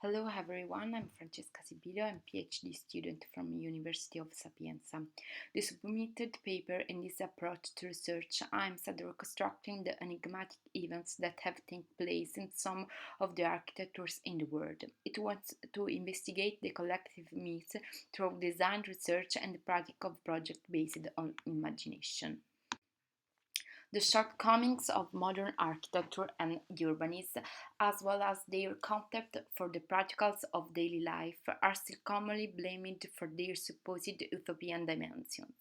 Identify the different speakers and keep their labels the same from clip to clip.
Speaker 1: Hello everyone, I'm Francesca Sibilio, I'm PhD student from University of Sapienza. The submitted paper in this approach to research aims at reconstructing the enigmatic events that have taken place in some of the architectures in the world. It wants to investigate the collective myths through design research and the practice of projects based on imagination. The shortcomings of modern architecture and urbanism, as well as their contempt for the practicals of daily life, are still commonly blamed for their supposed utopian dimensions.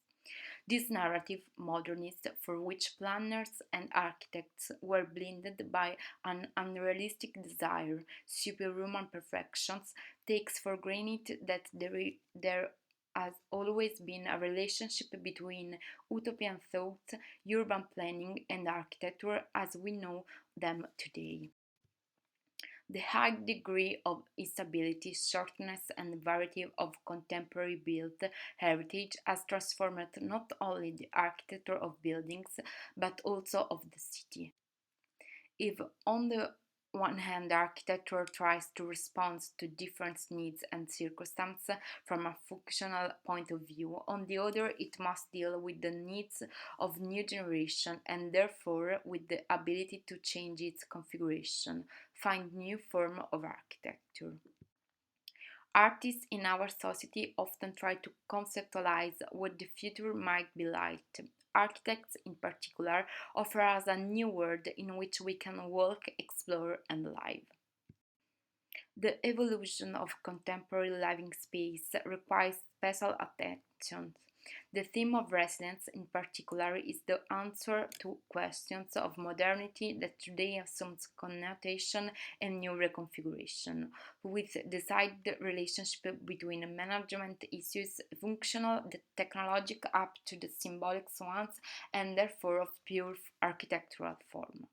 Speaker 1: This narrative, modernist, for which planners and architects were blinded by an unrealistic desire, superhuman perfections, takes for granted that there has always been a relationship between utopian thought, urban planning, and architecture as we know them today. The high degree of instability, shortness, and variety of contemporary built heritage has transformed not only the architecture of buildings but also of the city. If, on the one hand, architecture tries to respond to different needs and circumstances from a functional point of view, on the other, it must deal with the needs of new generation and therefore with the ability to change its configuration, find new form of architecture. Artists in our society often try to conceptualize what the future might be like. Architects, in particular, offer us a new world in which we can walk, explore, and live. The evolution of contemporary living space requires special attention. The theme of residence, in particular, is the answer to questions of modernity that today assumes connotation and new reconfiguration, with decided relationship between management issues, functional, the technological up to the symbolic ones, and therefore of pure architectural form.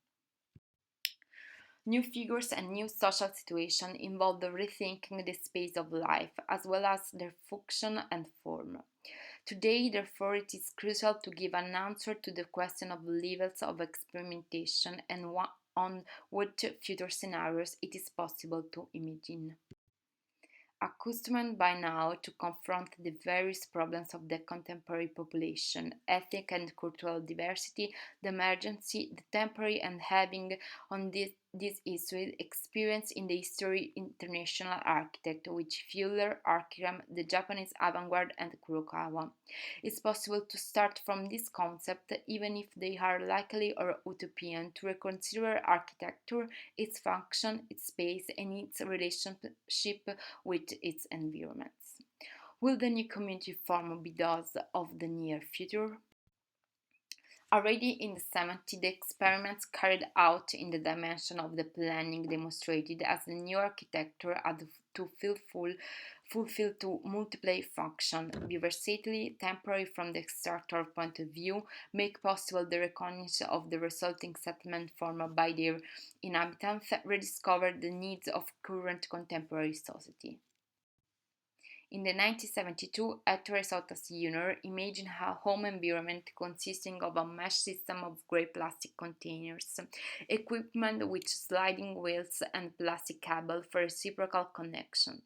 Speaker 1: New figures and new social situations involve the rethinking the space of life as well as their function and form. Today, therefore, it is crucial to give an answer to the question of levels of experimentation and on what future scenarios it is possible to imagine. Accustomed by now to confront the various problems of the contemporary population, ethnic and cultural diversity, the emergency, the temporary and having on this issue experience in the history international architect which Fuller, Arkiram, the Japanese avant-garde and Kurokawa. It's possible to start from this concept even if they are likely or utopian to reconsider architecture, its function, its space and its relationship with its environments. Will the new community form be those of the near future? Already in the 70s, the experiments carried out in the dimension of the planning demonstrated as the new architecture had to fulfill to multiple functions, be versatile, temporary from the structural point of view, make possible the recognition of the resulting settlement formed by their inhabitants, rediscover the needs of current contemporary society. In the 1972, Ettore Sottas imagined a home environment consisting of a mesh system of grey plastic containers, equipped with sliding wheels and plastic cable for reciprocal connection.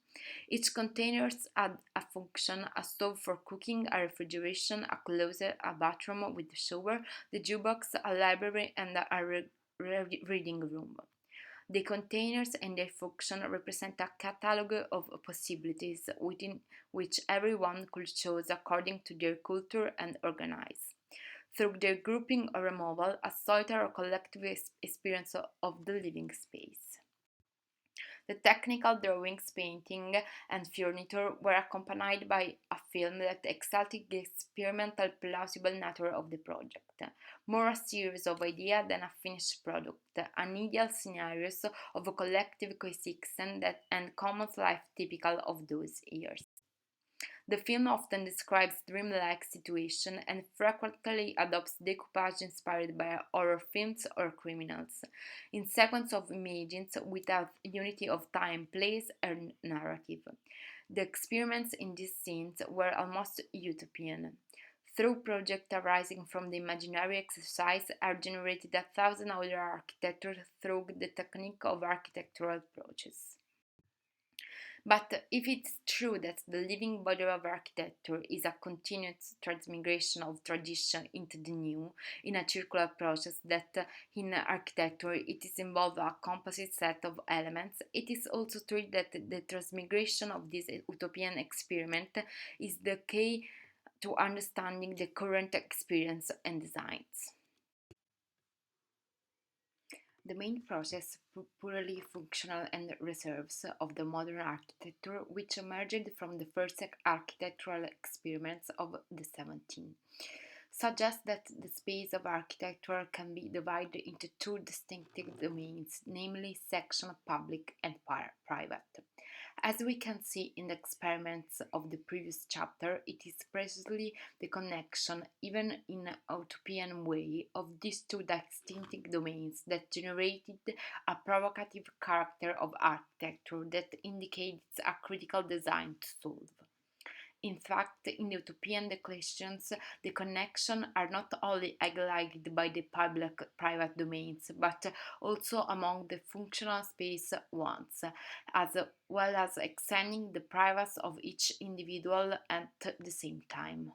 Speaker 1: Each container had a function: a stove for cooking, a refrigeration, a closet, a bathroom with a shower, the jukebox, a library, and a reading room. The containers and their function represent a catalogue of possibilities within which everyone could choose according to their culture and organize. Through their grouping or removal, a solitary or collective experience of the living space. The technical drawings, painting, and furniture were accompanied by a film that exalted the experimental plausible nature of the project, more a series of ideas than a finished product, an ideal scenario of a collective coexistence and common life typical of those years. The film often describes dreamlike situations and frequently adopts decoupage inspired by horror films or criminals, in sequence of images without unity of time, place, or narrative. The experiments in these scenes were almost utopian. Through projects arising from the imaginary exercise are generated 1,000 other architectures through the technique of architectural approaches. But if it's true that the living body of architecture is a continuous transmigration of tradition into the new, in a circular process that in architecture it is involved a composite set of elements, it is also true that the transmigration of this utopian experiment is the key to understanding the current experience and designs. The main process purely functional and reserves of the modern architecture, which emerged from the first architectural experiments of the 17th, suggests that the space of architecture can be divided into two distinctive domains, namely section public and private. As we can see in the experiments of the previous chapter, it is precisely the connection, even in a utopian way, of these two distinctive domains that generated a provocative character of architecture that indicates a critical design to solve. In fact, in utopian declarations, the connections are not only highlighted by the public private domains, but also among the functional space ones, as well as extending the privacy of each individual at the same time.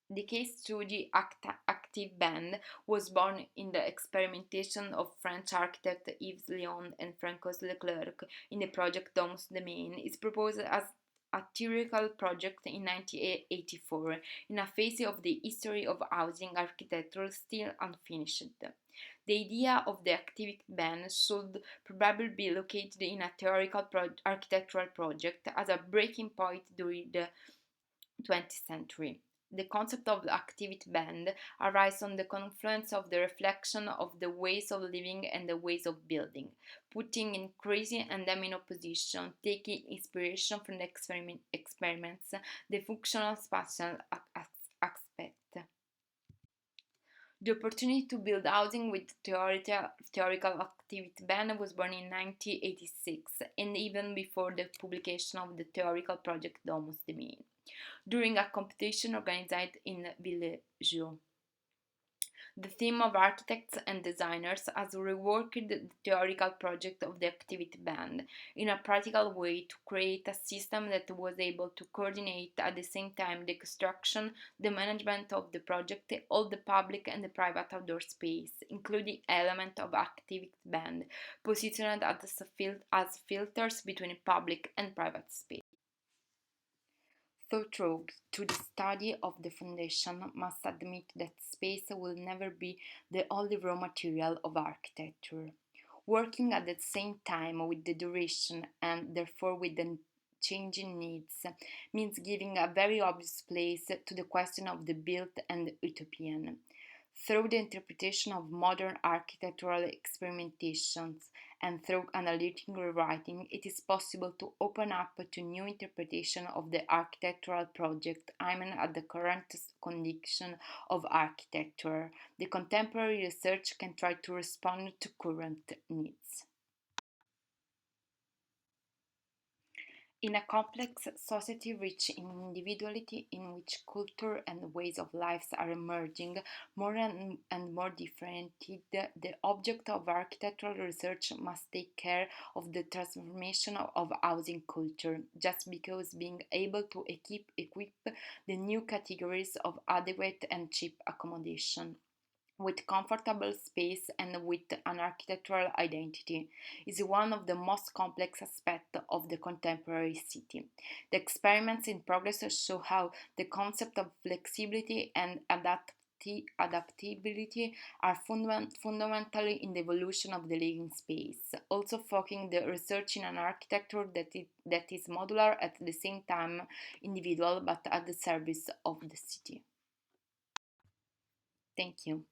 Speaker 1: The case study Active Band was born in the experimentation of French architect Yves Lion and Francois Leclerc in the project Domus Domain is proposed as a theoretical project in 1984 in a phase of the history of housing architecture still unfinished. The idea of the active band should probably be located in a theoretical architectural project as a breaking point during the 20th century. The concept of the activity band arises on the confluence of the reflection of the ways of living and the ways of building, putting in crazy and them in opposition, taking inspiration from the experiments, the functional spatial aspect. The opportunity to build housing with theoretical activity band was born in 1986 and even before the publication of the theoretical project Domus Domain during a competition organized in Sibilio. The team of architects and designers has reworked the theoretical project of the activity band in a practical way to create a system that was able to coordinate at the same time the construction, the management of the project, all the public and the private outdoor space, including elements of activity band positioned as filters between public and private space. So true, to the study of the foundation must admit that space will never be the only raw material of architecture. Working at the same time with the duration and therefore with the changing needs means giving a very obvious place to the question of the built and utopian. Through the interpretation of modern architectural experimentations and through analytic rewriting, it is possible to open up to new interpretation of the architectural project aimed at the current condition of architecture. The contemporary research can try to respond to current needs. In a complex society rich in individuality, in which culture and ways of life are emerging more and more differentiated, the object of architectural research must take care of the transformation of housing culture, just because being able to equip the new categories of adequate and cheap accommodation with comfortable space and with an architectural identity is one of the most complex aspects of the contemporary city. The experiments in progress show how the concept of flexibility and adaptability are fundamentally in the evolution of the living space, also focusing the research in an architecture that is modular at the same time individual but at the service of the city. Thank you.